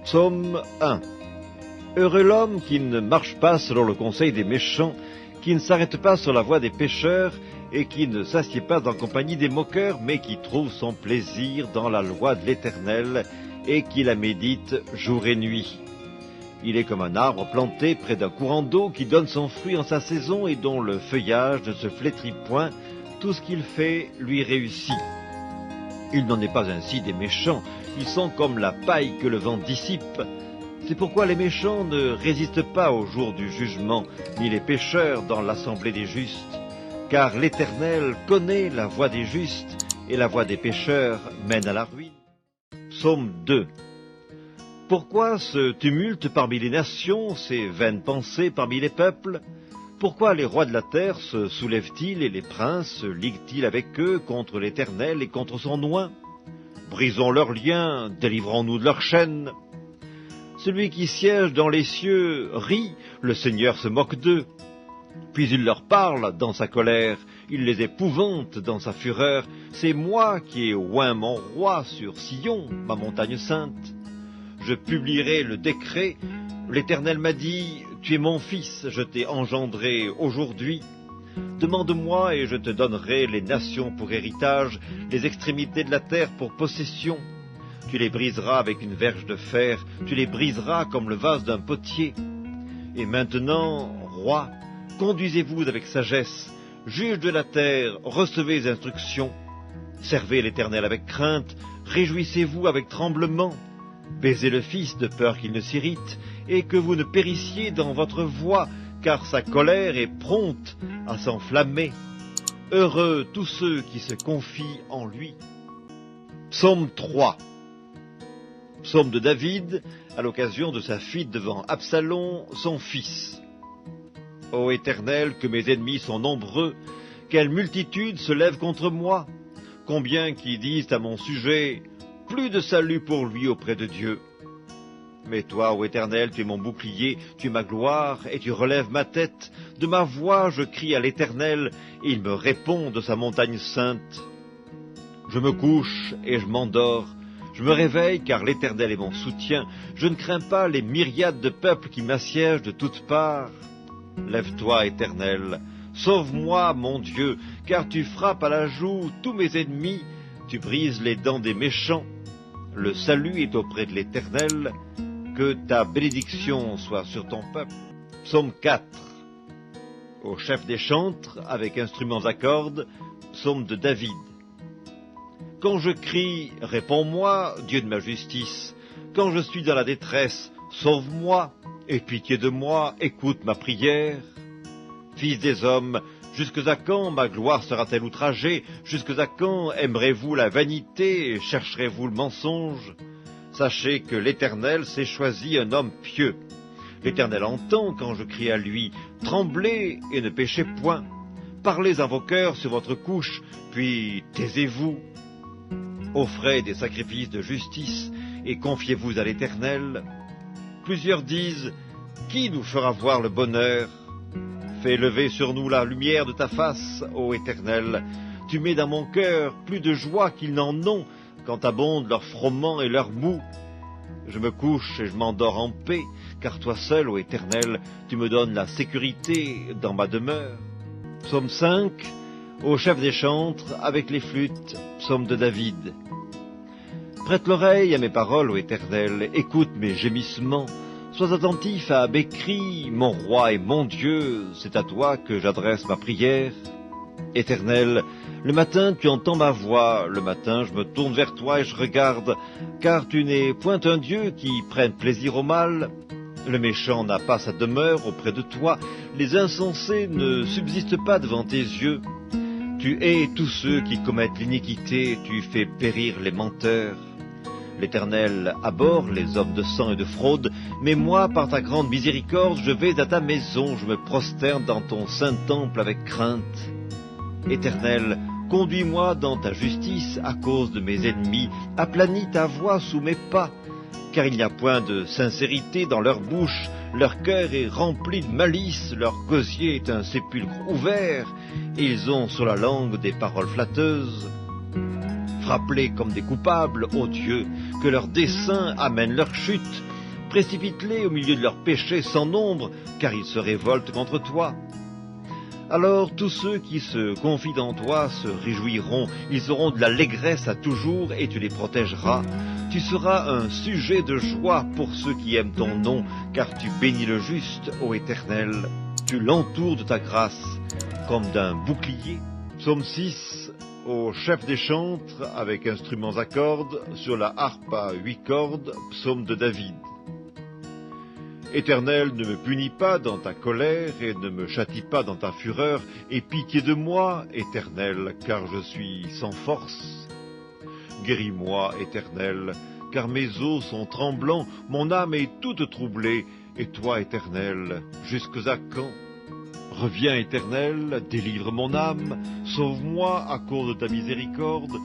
Psaume 1. Heureux l'homme qui ne marche pas selon le conseil des méchants, qui ne s'arrête pas sur la voie des pécheurs, et qui ne s'assied pas en compagnie des moqueurs, mais qui trouve son plaisir dans la loi de l'Éternel, et qui la médite jour et nuit. Il est comme un arbre planté près d'un courant d'eau, qui donne son fruit en sa saison, et dont le feuillage ne se flétrit point. Tout ce qu'il fait lui réussit. Il n'en est pas ainsi des méchants, ils sont comme la paille que le vent dissipe. C'est pourquoi les méchants ne résistent pas au jour du jugement, ni les pécheurs dans l'assemblée des justes. Car l'Éternel connaît la voie des justes, et la voie des pécheurs mène à la ruine. Psaume 2. Pourquoi ce tumulte parmi les nations, ces vaines pensées parmi les peuples? Pourquoi les rois de la terre se soulèvent-ils et les princes se liguent-ils avec eux contre l'Éternel et contre son oint? Brisons leurs liens, délivrons-nous de leurs chaînes. Celui qui siège dans les cieux rit, le Seigneur se moque d'eux. Puis il leur parle dans sa colère, il les épouvante dans sa fureur. C'est moi qui ai oint mon roi sur Sion, ma montagne sainte. Je publierai le décret. L'Éternel m'a dit, tu es mon fils, je t'ai engendré aujourd'hui. Demande-moi et je te donnerai les nations pour héritage, les extrémités de la terre pour possession. Tu les briseras avec une verge de fer, tu les briseras comme le vase d'un potier. Et maintenant, roi, conduisez-vous avec sagesse, juge de la terre, recevez les instructions. Servez l'Éternel avec crainte, réjouissez-vous avec tremblement. Baisez le Fils de peur qu'il ne s'irrite, et que vous ne périssiez dans votre voie, car sa colère est prompte à s'enflammer. Heureux tous ceux qui se confient en lui. Psaume 3. Psaume de David, à l'occasion de sa fuite devant Absalom, son fils. Ô Éternel, que mes ennemis sont nombreux, quelle multitude se lève contre moi. Combien qui disent à mon sujet, plus de salut pour lui auprès de Dieu. Mais toi, ô Éternel, tu es mon bouclier, tu es ma gloire, et tu relèves ma tête. De ma voix, je crie à l'Éternel, et il me répond de sa montagne sainte. Je me couche et je m'endors. Je me réveille, car l'Éternel est mon soutien. Je ne crains pas les myriades de peuples qui m'assiègent de toutes parts. Lève-toi, Éternel, sauve-moi, mon Dieu, car tu frappes à la joue tous mes ennemis, tu brises les dents des méchants. Le salut est auprès de l'Éternel, que ta bénédiction soit sur ton peuple. Psaume 4. Au chef des chantres, avec instruments à cordes, psaume de David. Quand je crie, réponds-moi, Dieu de ma justice. Quand je suis dans la détresse, sauve-moi, aie pitié de moi, écoute ma prière. Fils des hommes, jusque à quand ma gloire sera-t-elle outragée? Jusque à quand aimerez-vous la vanité et chercherez-vous le mensonge? Sachez que l'Éternel s'est choisi un homme pieux. L'Éternel entend quand je crie à lui. Tremblez et ne péchez point. Parlez en vos cœurs sur votre couche, puis taisez-vous. Offrez des sacrifices de justice et confiez-vous à l'Éternel. Plusieurs disent, qui nous fera voir le bonheur? Fais lever sur nous la lumière de ta face, ô Éternel. Tu mets dans mon cœur plus de joie qu'ils n'en ont quand abondent leurs froment et leurs mou. Je me couche et je m'endors en paix, car toi seul, ô Éternel, tu me donnes la sécurité dans ma demeure. Psaume 5, au chef des chantres, avec les flûtes, psaume de David. Prête l'oreille à mes paroles, ô Éternel, écoute mes gémissements. Sois attentif à mes cris, mon roi et mon Dieu, c'est à toi que j'adresse ma prière. Éternel, le matin tu entends ma voix, le matin je me tourne vers toi et je regarde, car tu n'es point un Dieu qui prenne plaisir au mal. Le méchant n'a pas sa demeure auprès de toi, les insensés ne subsistent pas devant tes yeux. Tu hais tous ceux qui commettent l'iniquité, tu fais périr les menteurs. L'Éternel abhorre les hommes de sang et de fraude, mais moi, par ta grande miséricorde, je vais à ta maison, je me prosterne dans ton saint temple avec crainte. Éternel, conduis-moi dans ta justice à cause de mes ennemis, aplanis ta voie sous mes pas, car il n'y a point de sincérité dans leur bouche, leur cœur est rempli de malice, leur gosier est un sépulcre ouvert, et ils ont sur la langue des paroles flatteuses. Frappe-les comme des coupables, ô Dieu, que leurs desseins amènent leur chute. Précipite-les au milieu de leurs péchés sans nombre, car ils se révoltent contre toi. Alors tous ceux qui se confient en toi se réjouiront, ils auront de l'allégresse à toujours et tu les protégeras. Tu seras un sujet de joie pour ceux qui aiment ton nom, car tu bénis le juste, ô Éternel. Tu l'entoures de ta grâce, comme d'un bouclier. Psaume 6, au chef des chantres, avec instruments à cordes, sur la harpe à 8 cordes, psaume de David. Éternel, ne me punis pas dans ta colère et ne me châtie pas dans ta fureur, aie pitié de moi, Éternel, car je suis sans force. Guéris-moi, Éternel, car mes os sont tremblants, mon âme est toute troublée, et toi, Éternel, jusques à quand? Reviens, Éternel, délivre mon âme, sauve-moi à cause de ta miséricorde,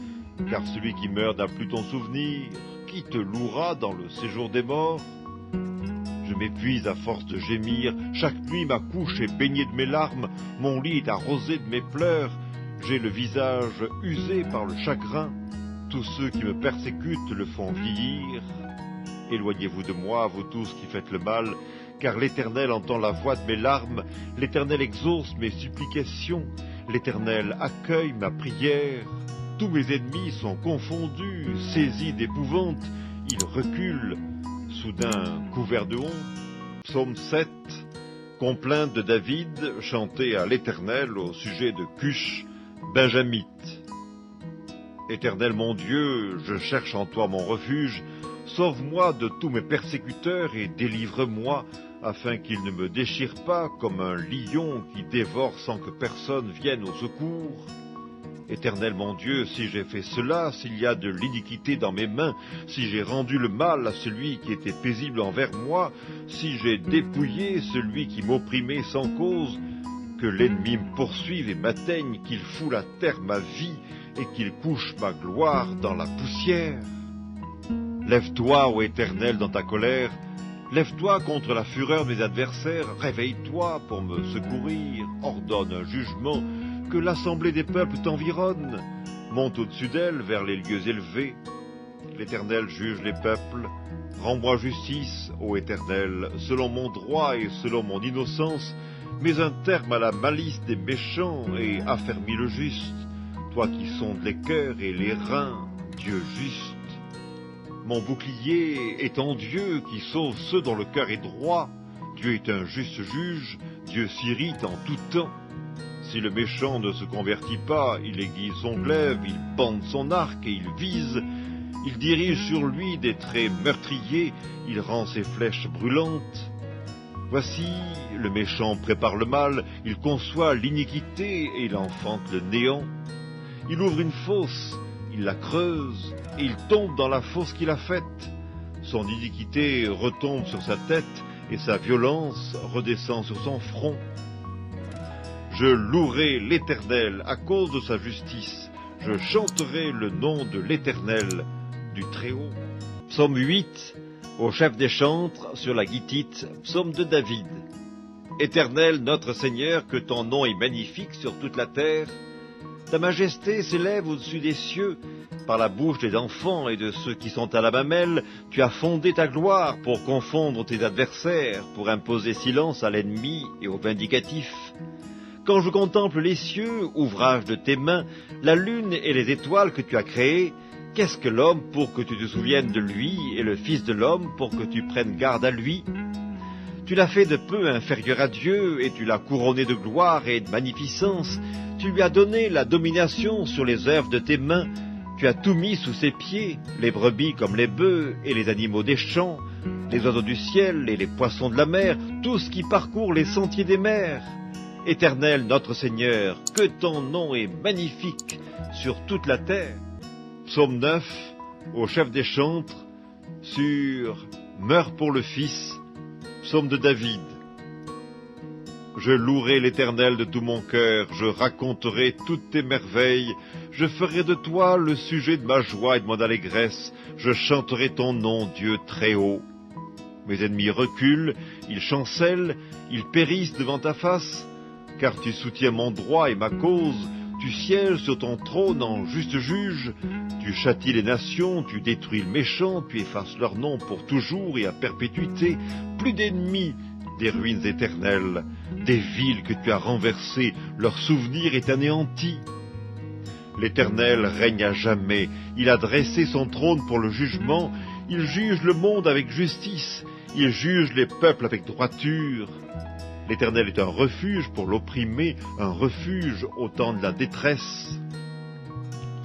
car celui qui meurt n'a plus ton souvenir, qui te louera dans le séjour des morts? Je m'épuise à force de gémir, chaque nuit ma couche est baignée de mes larmes, mon lit est arrosé de mes pleurs, j'ai le visage usé par le chagrin, tous ceux qui me persécutent le font vieillir. Éloignez-vous de moi, vous tous qui faites le mal, car l'Éternel entend la voix de mes larmes, l'Éternel exauce mes supplications, l'Éternel accueille ma prière. Tous mes ennemis sont confondus, saisis d'épouvante, ils reculent, soudain couvert de honte. Psaume 7, complainte de David, chantée à l'Éternel au sujet de Cush, benjamite. Éternel mon Dieu, je cherche en toi mon refuge, sauve-moi de tous mes persécuteurs et délivre-moi, afin qu'ils ne me déchirent pas comme un lion qui dévore sans que personne vienne au secours. Éternel mon Dieu, si j'ai fait cela, s'il y a de l'iniquité dans mes mains, si j'ai rendu le mal à celui qui était paisible envers moi, si j'ai dépouillé celui qui m'opprimait sans cause, que l'ennemi me poursuive et m'atteigne, qu'il foule à terre ma vie et qu'il couche ma gloire dans la poussière. Lève-toi, ô Éternel, dans ta colère, lève-toi contre la fureur de mes adversaires, réveille-toi pour me secourir, ordonne un jugement, que l'assemblée des peuples t'environne, monte au-dessus d'elle vers les lieux élevés. L'Éternel juge les peuples, rends-moi justice, ô Éternel, selon mon droit et selon mon innocence, mets un terme à la malice des méchants et affermis le juste, toi qui sondes les cœurs et les reins, Dieu juste. Mon bouclier est en Dieu qui sauve ceux dont le cœur est droit. Dieu est un juste juge, Dieu s'irrite en tout temps. Si le méchant ne se convertit pas, il aiguise son glaive, il bande son arc et il vise. Il dirige sur lui des traits meurtriers, il rend ses flèches brûlantes. Voici, le méchant prépare le mal, il conçoit l'iniquité et il enfante le néant. Il ouvre une fosse, il la creuse, et il tombe dans la fosse qu'il a faite. Son iniquité retombe sur sa tête, et sa violence redescend sur son front. Je louerai l'Éternel à cause de sa justice. Je chanterai le nom de l'Éternel, du Très-Haut. Psaume 8, au chef des chantres, sur la guitite, psaume de David. Éternel, notre Seigneur, que ton nom est magnifique sur toute la terre. Ta majesté s'élève au-dessus des cieux. Par la bouche des enfants et de ceux qui sont à la mamelle, tu as fondé ta gloire pour confondre tes adversaires, pour imposer silence à l'ennemi et au vindicatif. Quand je contemple les cieux, ouvrage de tes mains, la lune et les étoiles que tu as créées, qu'est-ce que l'homme pour que tu te souviennes de lui, et le Fils de l'homme pour que tu prennes garde à lui? Tu l'as fait de peu inférieur à Dieu, et tu l'as couronné de gloire et de magnificence. Tu lui as donné la domination sur les œuvres de tes mains. Tu as tout mis sous ses pieds, les brebis comme les bœufs et les animaux des champs, les oiseaux du ciel et les poissons de la mer, tout ce qui parcourt les sentiers des mers. Éternel notre Seigneur, que ton nom est magnifique sur toute la terre. Psaume 9, au chef des chantres, sur « Meurs pour le Fils », psaume de David. Je louerai l'Éternel de tout mon cœur, je raconterai toutes tes merveilles, je ferai de toi le sujet de ma joie et de mon allégresse, je chanterai ton nom, Dieu très haut. Mes ennemis reculent, ils chancellent, ils périssent devant ta face, car tu soutiens mon droit et ma cause, tu sièges sur ton trône en juste juge, tu châties les nations, tu détruis le méchant, tu effaces leur nom pour toujours et à perpétuité, plus d'ennemis, des ruines éternelles, des villes que tu as renversées, leur souvenir est anéanti. L'Éternel règne à jamais, il a dressé son trône pour le jugement, il juge le monde avec justice, il juge les peuples avec droiture. L'Éternel est un refuge pour l'opprimé, un refuge au temps de la détresse.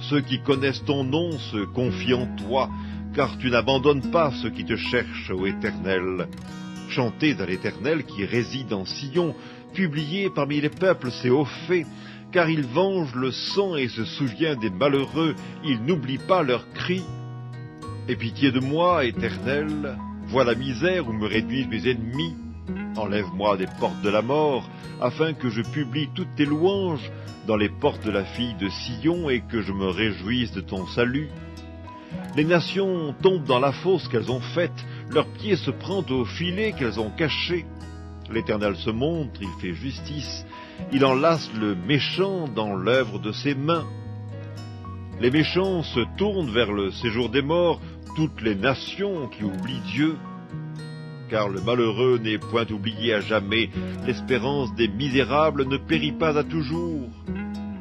Ceux qui connaissent ton nom se confient en toi, car tu n'abandonnes pas ceux qui te cherchent, ô Éternel. Chantez à l'Éternel qui réside en Sion, publiez parmi les peuples ses hauts faits, car il venge le sang et se souvient des malheureux, il n'oublie pas leurs cris. Aie pitié de moi, Éternel, vois la misère où me réduisent mes ennemis. Enlève-moi des portes de la mort, afin que je publie toutes tes louanges dans les portes de la fille de Sion et que je me réjouisse de ton salut. Les nations tombent dans la fosse qu'elles ont faite, leurs pieds se prennent au filet qu'elles ont caché. L'Éternel se montre, il fait justice, il enlace le méchant dans l'œuvre de ses mains. Les méchants se tournent vers le séjour des morts, toutes les nations qui oublient Dieu. Car le malheureux n'est point oublié à jamais, l'espérance des misérables ne périt pas à toujours.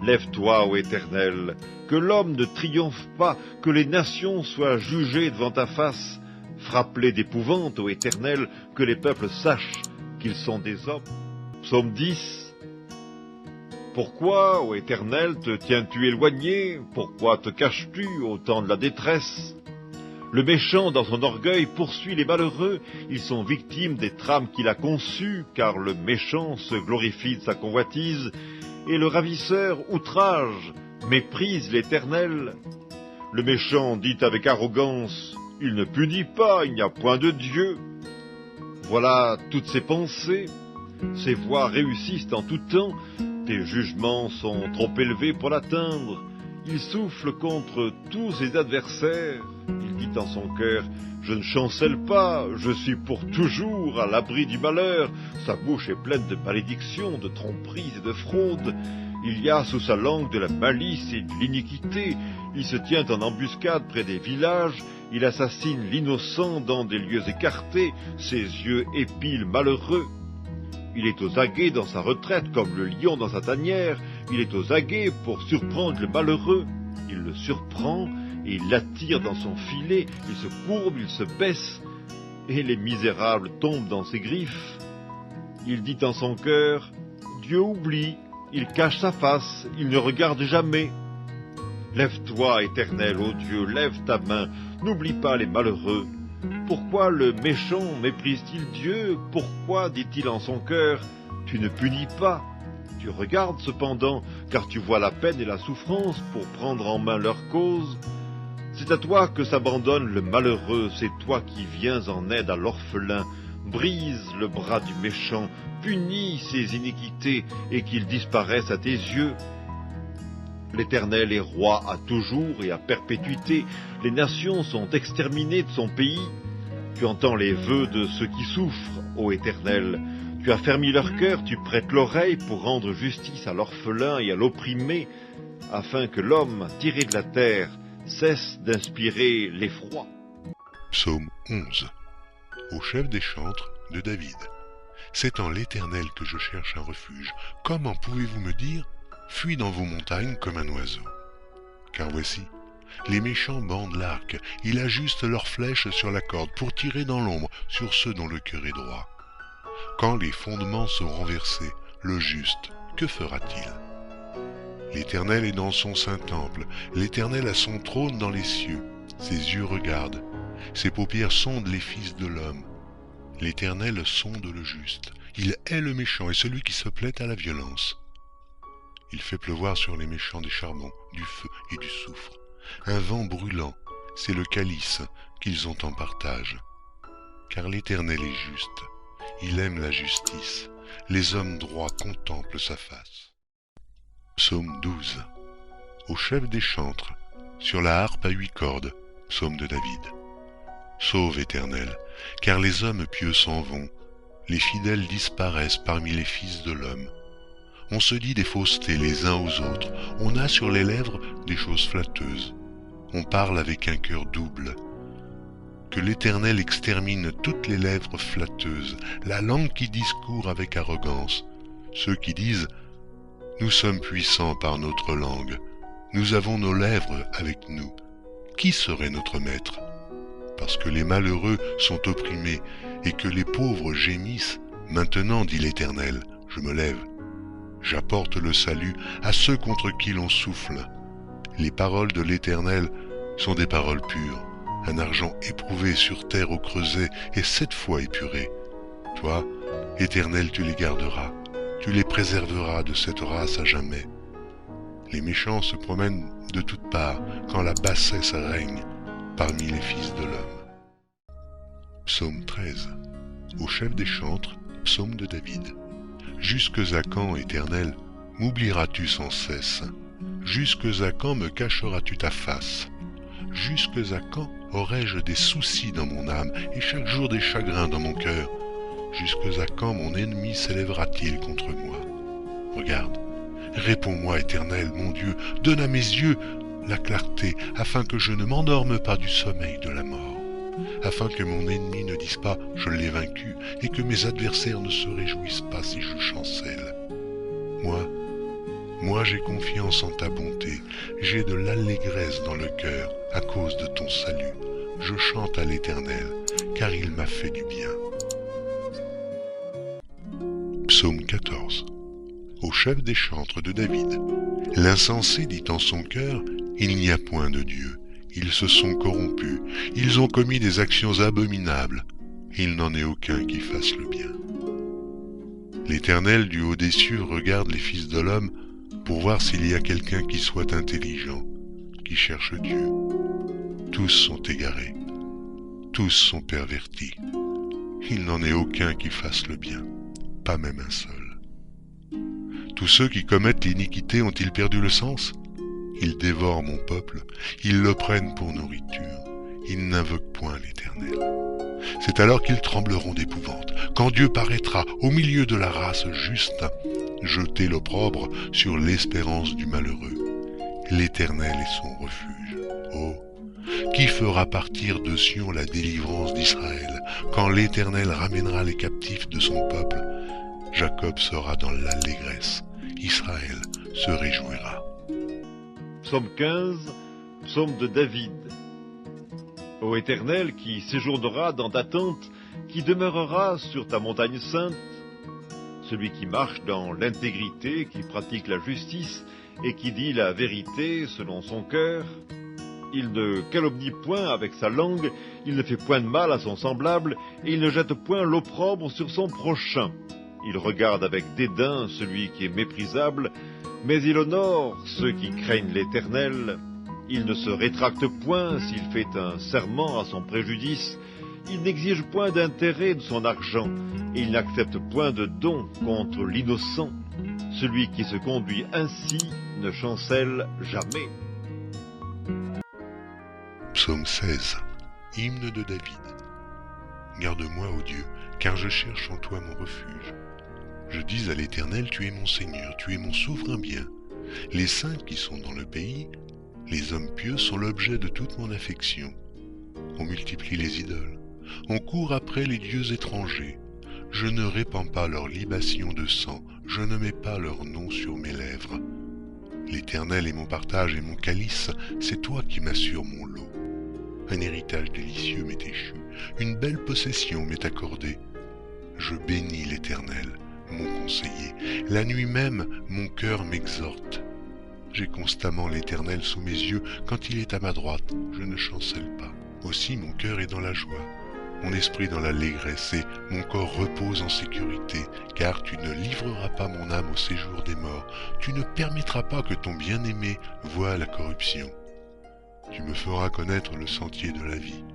Lève-toi, ô Éternel, que l'homme ne triomphe pas, que les nations soient jugées devant ta face. Frappe-les d'épouvante, ô Éternel, que les peuples sachent qu'ils sont des hommes. Psaume 10. Pourquoi, ô Éternel, te tiens-tu éloigné? Pourquoi te caches-tu au temps de la détresse? Le méchant, dans son orgueil, poursuit les malheureux. Ils sont victimes des trames qu'il a conçues, car le méchant se glorifie de sa convoitise, et le ravisseur outrage, méprise l'Éternel. Le méchant dit avec arrogance, « Il ne punit pas, il n'y a point de Dieu. » Voilà toutes ses pensées. Ses voies réussissent en tout temps. Tes jugements sont trop élevés pour l'atteindre. Il souffle contre tous ses adversaires. Il dit en son cœur, « Je ne chancelle pas, je suis pour toujours à l'abri du malheur. » Sa bouche est pleine de malédictions, de tromperies et de fraudes. Il y a sous sa langue de la malice et de l'iniquité. Il se tient en embuscade près des villages. Il assassine l'innocent dans des lieux écartés. Ses yeux épient le malheureux. Il est aux aguets dans sa retraite comme le lion dans sa tanière. Il est aux aguets pour surprendre le malheureux. Il le surprend et il l'attire dans son filet. Il se courbe, il se baisse, et les misérables tombent dans ses griffes. Il dit en son cœur, « Dieu oublie, il cache sa face, il ne regarde jamais. » Lève-toi, Éternel, ô Dieu, lève ta main, n'oublie pas les malheureux. Pourquoi le méchant méprise-t-il Dieu? Pourquoi dit-il en son cœur, « Tu ne punis pas ?» Tu regardes cependant, car tu vois la peine et la souffrance pour prendre en main leur cause. C'est à toi que s'abandonne le malheureux, c'est toi qui viens en aide à l'orphelin. Brise le bras du méchant, punis ses iniquités, et qu'il disparaisse à tes yeux. L'Éternel est roi à toujours et à perpétuité. Les nations sont exterminées de son pays. Tu entends les vœux de ceux qui souffrent, ô Éternel. Tu as fermi leur cœur, tu prêtes l'oreille pour rendre justice à l'orphelin et à l'opprimé, afin que l'homme, tiré de la terre, cesse d'inspirer l'effroi. Psaume 11. Au chef des chantres de David. C'est en l'Éternel que je cherche un refuge. Comment pouvez-vous me dire, fuis dans vos montagnes comme un oiseau? Car voici, les méchants bandent l'arc, ils ajustent leurs flèches sur la corde pour tirer dans l'ombre sur ceux dont le cœur est droit. Quand les fondements sont renversés, le juste, que fera-t-il? L'Éternel est dans son saint temple, l'Éternel a son trône dans les cieux, ses yeux regardent, ses paupières sondent les fils de l'homme. L'Éternel sonde le juste, il hait le méchant et celui qui se plaît à la violence. Il fait pleuvoir sur les méchants des charbons, du feu et du soufre. Un vent brûlant, c'est le calice qu'ils ont en partage. Car l'Éternel est juste, il aime la justice, les hommes droits contemplent sa face. Psaume 12. Au chef des chantres, sur la harpe à 8 cordes, psaume de David. Sauve, Éternel, car les hommes pieux s'en vont, les fidèles disparaissent parmi les fils de l'homme. On se dit des faussetés les uns aux autres, on a sur les lèvres des choses flatteuses. On parle avec un cœur double. Que l'Éternel extermine toutes les lèvres flatteuses, la langue qui discourt avec arrogance, ceux qui disent « Nous sommes puissants par notre langue, nous avons nos lèvres avec nous. Qui serait notre maître ?» Parce que les malheureux sont opprimés et que les pauvres gémissent, maintenant, dit l'Éternel, je me lève. J'apporte le salut à ceux contre qui l'on souffle. Les paroles de l'Éternel sont des paroles pures, un argent éprouvé sur terre au creuset et 7 fois épuré. Toi, Éternel, tu les garderas, tu les préserveras de cette race à jamais. Les méchants se promènent de toutes parts quand la bassesse règne parmi les fils de l'homme. Psaume 13. Au chef des chantres, psaume de David. Jusques à quand, Éternel, m'oublieras-tu sans cesse? Jusques à quand me cacheras-tu ta face? Jusques à quand aurai-je des soucis dans mon âme et chaque jour des chagrins dans mon cœur? Jusques à quand mon ennemi s'élèvera-t-il contre moi? Regarde, réponds-moi, Éternel, mon Dieu, donne à mes yeux la clarté, afin que je ne m'endorme pas du sommeil de la mort, afin que mon ennemi ne dise pas « je l'ai vaincu » et que mes adversaires ne se réjouissent pas si je chancelle. Moi j'ai confiance en ta bonté, j'ai de l'allégresse dans le cœur à cause de ton salut. Je chante à l'Éternel, car il m'a fait du bien. Psaume 14. Au chef des chantres de David. L'insensé dit en son cœur, il n'y a point de Dieu. Ils se sont corrompus, ils ont commis des actions abominables. Il n'en est aucun qui fasse le bien. L'Éternel du haut des cieux regarde les fils de l'homme pour voir s'il y a quelqu'un qui soit intelligent, qui cherche Dieu. Tous sont égarés, tous sont pervertis. Il n'en est aucun qui fasse le bien, pas même un seul. Tous ceux qui commettent l'iniquité ont-ils perdu le sens? Ils dévorent mon peuple, ils le prennent pour nourriture, ils n'invoquent point l'Éternel. C'est alors qu'ils trembleront d'épouvante, quand Dieu paraîtra au milieu de la race juste, jeter l'opprobre sur l'espérance du malheureux. L'Éternel est son refuge. Oh, qui fera partir de Sion la délivrance d'Israël, quand l'Éternel ramènera les captifs de son peuple? Jacob sera dans l'allégresse, Israël se réjouira. Psaume 15, psaume de David. Ô Éternel, qui séjournera dans ta tente, qui demeurera sur ta montagne sainte, celui qui marche dans l'intégrité, qui pratique la justice et qui dit la vérité selon son cœur, il ne calomnie point avec sa langue, il ne fait point de mal à son semblable, et il ne jette point l'opprobre sur son prochain. Il regarde avec dédain celui qui est méprisable, mais il honore ceux qui craignent l'Éternel. Il ne se rétracte point s'il fait un serment à son préjudice. Il n'exige point d'intérêt de son argent, et il n'accepte point de don contre l'innocent. Celui qui se conduit ainsi ne chancelle jamais. Psaume 16. Hymne de David. Garde-moi, ô Dieu, car je cherche en toi mon refuge. Je dis à l'Éternel, tu es mon Seigneur, tu es mon souverain bien. Les saints qui sont dans le pays, les hommes pieux sont l'objet de toute mon affection. On multiplie les idoles, on court après les dieux étrangers. Je ne répands pas leur libation de sang, je ne mets pas leur nom sur mes lèvres. L'Éternel est mon partage et mon calice, c'est toi qui m'assures mon lot. Un héritage délicieux m'est échu, une belle possession m'est accordée. Je bénis l'Éternel, mon conseiller. La nuit même, mon cœur m'exhorte. J'ai constamment l'Éternel sous mes yeux. Quand il est à ma droite, je ne chancelle pas. Aussi mon cœur est dans la joie, mon esprit dans l'allégresse et mon corps repose en sécurité, car tu ne livreras pas mon âme au séjour des morts. Tu ne permettras pas que ton bien-aimé voie la corruption. Tu me feras connaître le sentier de la vie.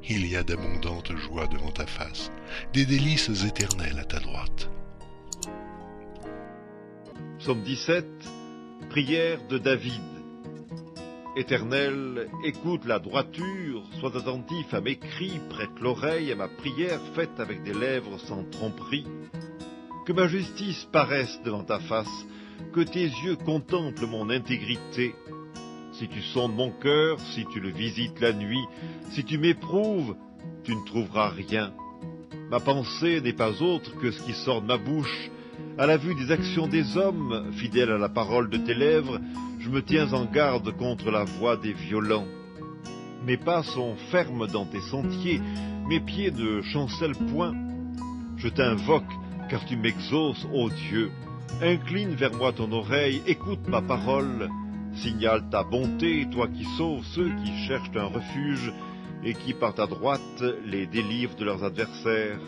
Il y a d'abondantes joies devant ta face, des délices éternelles à ta droite. Psaume 17, prière de David. Éternel, écoute la droiture, sois attentif à mes cris, prête l'oreille à ma prière faite avec des lèvres sans tromperie. Que ma justice paraisse devant ta face, que tes yeux contemplent mon intégrité. Si tu sondes mon cœur, si tu le visites la nuit, si tu m'éprouves, tu ne trouveras rien. Ma pensée n'est pas autre que ce qui sort de ma bouche. À la vue des actions des hommes, fidèle à la parole de tes lèvres, je me tiens en garde contre la voix des violents. Mes pas sont fermes dans tes sentiers, mes pieds ne chancellent point. Je t'invoque, car tu m'exauces, ô Dieu. Incline vers moi ton oreille, écoute ma parole. Signale ta bonté, toi qui sauves ceux qui cherchent un refuge, et qui par ta droite les délivrent de leurs adversaires.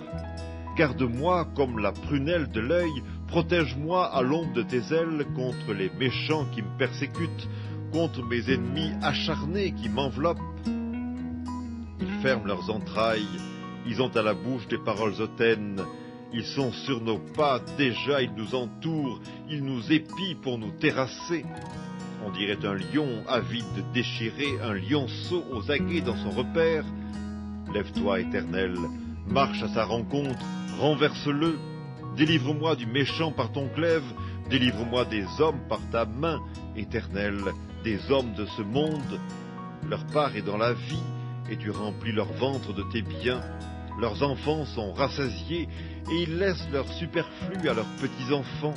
Garde-moi comme la prunelle de l'œil, protège-moi à l'ombre de tes ailes contre les méchants qui me persécutent, contre mes ennemis acharnés qui m'enveloppent. Ils ferment leurs entrailles, ils ont à la bouche des paroles hautaines, ils sont sur nos pas, déjà ils nous entourent, ils nous épient pour nous terrasser. On dirait un lion avide de déchirer, un lionceau aux aguets dans son repère. Lève-toi, Éternel, marche à sa rencontre, renverse-le. Délivre-moi du méchant par ton glaive, délivre-moi des hommes par ta main, Éternel, des hommes de ce monde. Leur part est dans la vie, et tu remplis leur ventre de tes biens. Leurs enfants sont rassasiés, et ils laissent leur superflu à leurs petits-enfants.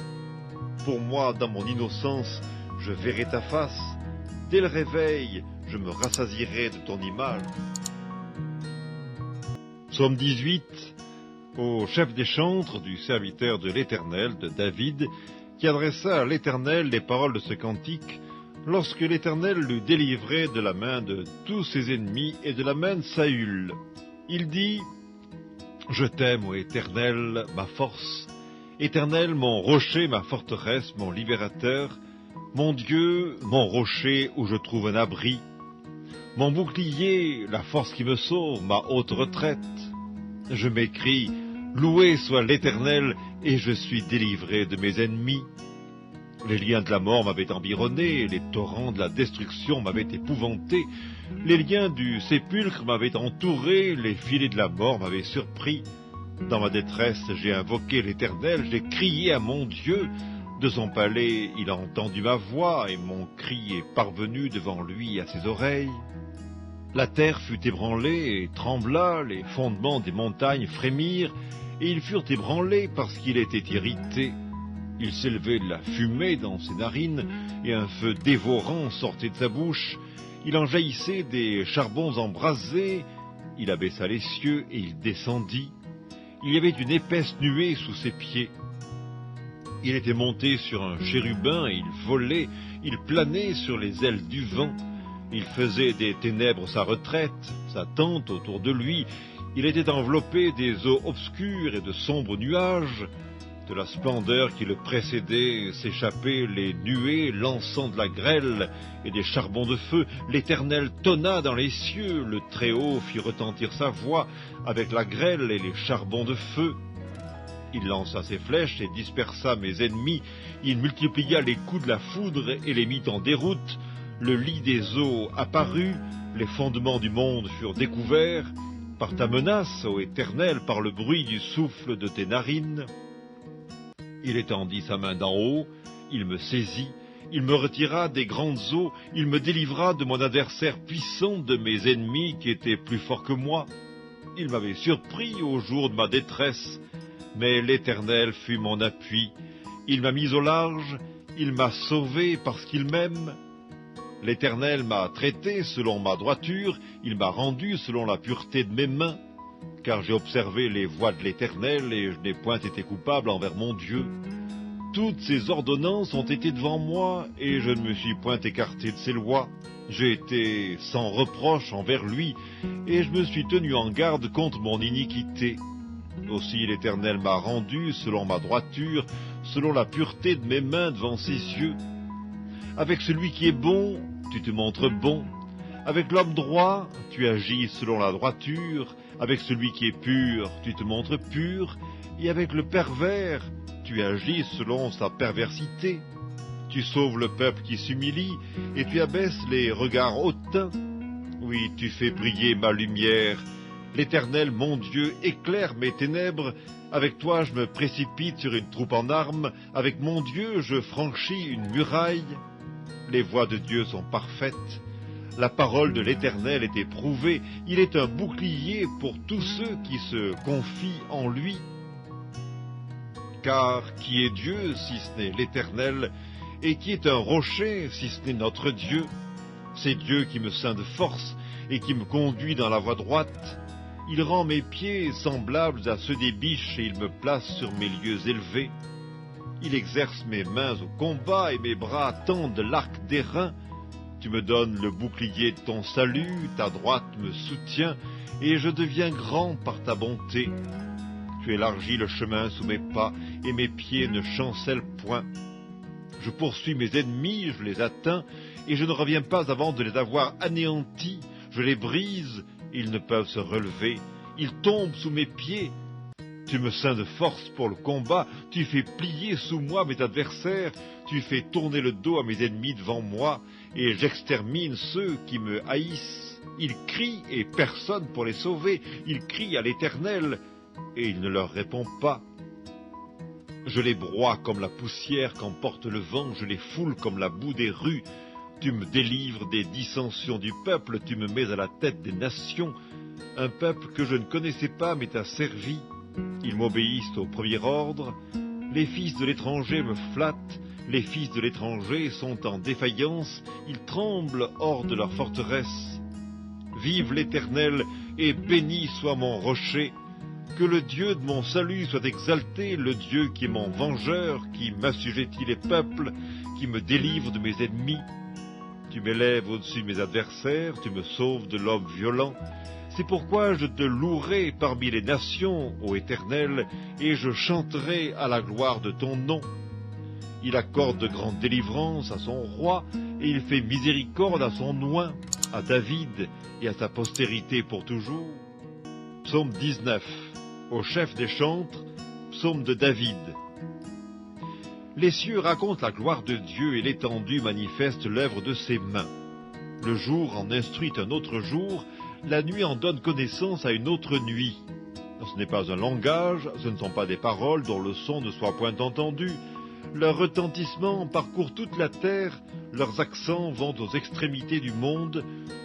Pour moi, dans mon innocence, je verrai ta face. Dès le réveil, je me rassasierai de ton image. Psaume 18, au chef des chantres du serviteur de l'Éternel, de David, qui adressa à l'Éternel les paroles de ce cantique, lorsque l'Éternel l'eut délivré de la main de tous ses ennemis et de la main de Saül. Il dit, « Je t'aime, ô Éternel, ma force, Éternel, mon rocher, ma forteresse, mon libérateur, mon Dieu, mon rocher où je trouve un abri, mon bouclier, la force qui me sauve, ma haute retraite. Je m'écrie, loué soit l'Éternel, et je suis délivré de mes ennemis. Les liens de la mort m'avaient environné, les torrents de la destruction m'avaient épouvanté, les liens du sépulcre m'avaient entouré, les filets de la mort m'avaient surpris. Dans ma détresse, j'ai invoqué l'Éternel, j'ai crié à mon Dieu. De son palais, il a entendu ma voix, et mon cri est parvenu devant lui à ses oreilles. La terre fut ébranlée et trembla, les fondements des montagnes frémirent, et ils furent ébranlés parce qu'il était irrité. Il s'élevait de la fumée dans ses narines, et un feu dévorant sortait de sa bouche. Il en jaillissait des charbons embrasés. Il abaissa les cieux, et il descendit. Il y avait une épaisse nuée sous ses pieds. Il était monté sur un chérubin, et il volait, il planait sur les ailes du vent. Il faisait des ténèbres sa retraite, sa tente autour de lui. Il était enveloppé des eaux obscures et de sombres nuages. De la splendeur qui le précédait s'échappaient les nuées lançant de la grêle et des charbons de feu. L'Éternel tonna dans les cieux, le Très-Haut fit retentir sa voix avec la grêle et les charbons de feu. Il lança ses flèches et dispersa mes ennemis. Il multiplia les coups de la foudre et les mit en déroute. Le lit des eaux apparut, les fondements du monde furent découverts. Par ta menace, ô Éternel, par le bruit du souffle de tes narines. Il étendit sa main d'en haut, il me saisit, il me retira des grandes eaux, il me délivra de mon adversaire puissant, de mes ennemis qui étaient plus forts que moi. Il m'avait surpris au jour de ma détresse, mais l'Éternel fut mon appui. Il m'a mis au large, il m'a sauvé parce qu'il m'aime. L'Éternel m'a traité selon ma droiture, il m'a rendu selon la pureté de mes mains. Car j'ai observé les voies de l'Éternel, et je n'ai point été coupable envers mon Dieu. Toutes ses ordonnances ont été devant moi, et je ne me suis point écarté de ses lois. J'ai été sans reproche envers lui, et je me suis tenu en garde contre mon iniquité. Aussi l'Éternel m'a rendu selon ma droiture, selon la pureté de mes mains devant ses yeux. Avec celui qui est bon, tu te montres bon. Avec l'homme droit, tu agis selon la droiture. Avec celui qui est pur, tu te montres pur. Et avec le pervers, tu agis selon sa perversité. Tu sauves le peuple qui s'humilie, et tu abaisses les regards hautains. Oui, tu fais briller ma lumière. L'Éternel, mon Dieu, éclaire mes ténèbres. Avec toi, je me précipite sur une troupe en armes. Avec mon Dieu, je franchis une muraille. Les voies de Dieu sont parfaites. La parole de l'Éternel est éprouvée. Il est un bouclier pour tous ceux qui se confient en lui. Car qui est Dieu si ce n'est l'Éternel, et qui est un rocher si ce n'est notre Dieu? C'est Dieu qui me ceint de force et qui me conduit dans la voie droite. Il rend mes pieds semblables à ceux des biches et il me place sur mes lieux élevés. Il exerce mes mains au combat et mes bras tendent l'arc d'airain. Tu me donnes le bouclier de ton salut, ta droite me soutient et je deviens grand par ta bonté. Tu élargis le chemin sous mes pas et mes pieds ne chancellent point. Je poursuis mes ennemis, je les atteins et je ne reviens pas avant de les avoir anéantis. Je les brise, ils ne peuvent se relever, ils tombent sous mes pieds. Tu me ceins de force pour le combat, tu fais plier sous moi mes adversaires, tu fais tourner le dos à mes ennemis devant moi, et j'extermine ceux qui me haïssent. Ils crient et personne pour les sauver, ils crient à l'Éternel, et il ne leur répond pas. Je les broie comme la poussière qu'emporte le vent, je les foule comme la boue des rues. Tu me délivres des dissensions du peuple, tu me mets à la tête des nations. Un peuple que je ne connaissais pas m'est asservi. Ils m'obéissent au premier ordre. Les fils de l'étranger me flattent. Les fils de l'étranger sont en défaillance. Ils tremblent hors de leur forteresse. Vive l'Éternel et béni soit mon rocher. Que le Dieu de mon salut soit exalté, le Dieu qui est mon vengeur, qui m'assujettit les peuples, qui me délivre de mes ennemis. Tu m'élèves au-dessus de mes adversaires, tu me sauves de l'homme violent. C'est pourquoi je te louerai parmi les nations, ô Éternel, et je chanterai à la gloire de ton nom. Il accorde de grandes délivrances à son roi, et il fait miséricorde à son oint, à David et à sa postérité pour toujours. Psaume 19. Au chef des chantres, psaume de David. Les cieux racontent la gloire de Dieu et l'étendue manifeste l'œuvre de ses mains. Le jour en instruit un autre jour, la nuit en donne connaissance à une autre nuit. Ce n'est pas un langage, ce ne sont pas des paroles dont le son ne soit point entendu. Leur retentissement parcourt toute la terre, leurs accents vont aux extrémités du monde,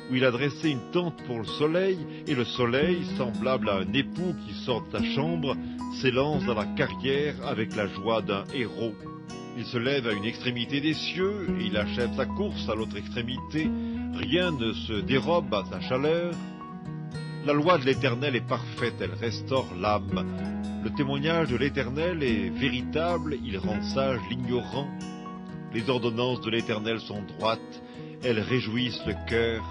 où il a dressé une tente pour le soleil, et le soleil, semblable à un époux qui sort de sa chambre, s'élance dans la carrière avec la joie d'un héros. Il se lève à une extrémité des cieux, et il achève sa course à l'autre extrémité. Rien ne se dérobe à sa chaleur. La loi de l'Éternel est parfaite, elle restaure l'âme. Le témoignage de l'Éternel est véritable, il rend sage l'ignorant. Les ordonnances de l'Éternel sont droites, elles réjouissent le cœur.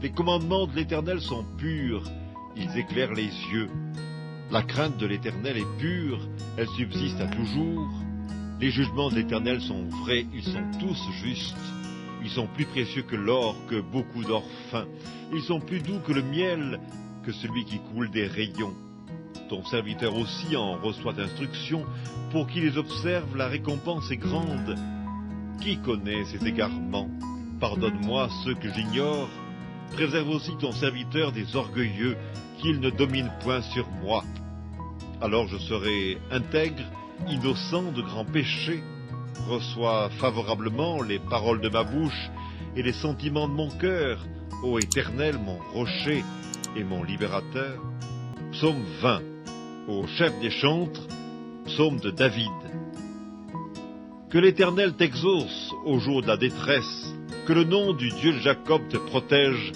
Les commandements de l'Éternel sont purs, ils éclairent les yeux. La crainte de l'Éternel est pure, elle subsiste à toujours. Les jugements de l'Éternel sont vrais, ils sont tous justes. Ils sont plus précieux que l'or, que beaucoup d'or fin. Ils sont plus doux que le miel, que celui qui coule des rayons. Ton serviteur aussi en reçoit instruction. Pour qui les observe, la récompense est grande. Qui connaît ses égarements? Pardonne-moi ceux que j'ignore. Préserve aussi ton serviteur des orgueilleux, qu'ils ne dominent point sur moi. Alors je serai intègre, innocent de grands péchés. Reçois favorablement les paroles de ma bouche et les sentiments de mon cœur, ô Éternel, mon rocher et mon libérateur. Psaume 20. Au chef des chantres, psaume de David. Que l'Éternel t'exauce au jour de la détresse, que le nom du Dieu de Jacob te protège,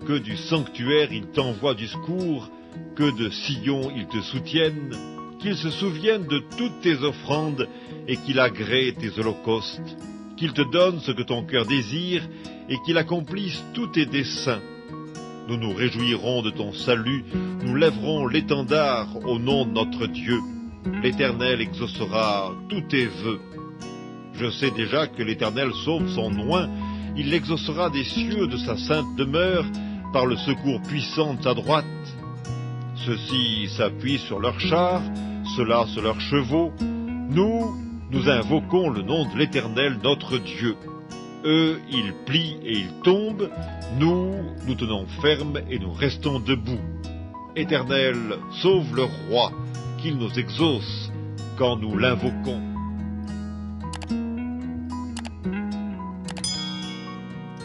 que du sanctuaire il t'envoie du secours, que de Sion il te soutienne, qu'il se souvienne de toutes tes offrandes et qu'il agrée tes holocaustes, qu'il te donne ce que ton cœur désire et qu'il accomplisse tous tes desseins. Nous nous réjouirons de ton salut, nous lèverons l'étendard au nom de notre Dieu. L'Éternel exaucera tous tes vœux. Je sais déjà que l'Éternel sauve son oint, il l'exaucera des cieux de sa sainte demeure par le secours puissant de sa droite. Ceux-ci s'appuient sur leurs chars, ceux-là sur leurs chevaux. Nous nous invoquons le nom de l'Éternel notre Dieu. Eux, ils plient et ils tombent, nous, nous tenons ferme et nous restons debout. Éternel, sauve le roi, qu'il nous exauce quand nous l'invoquons.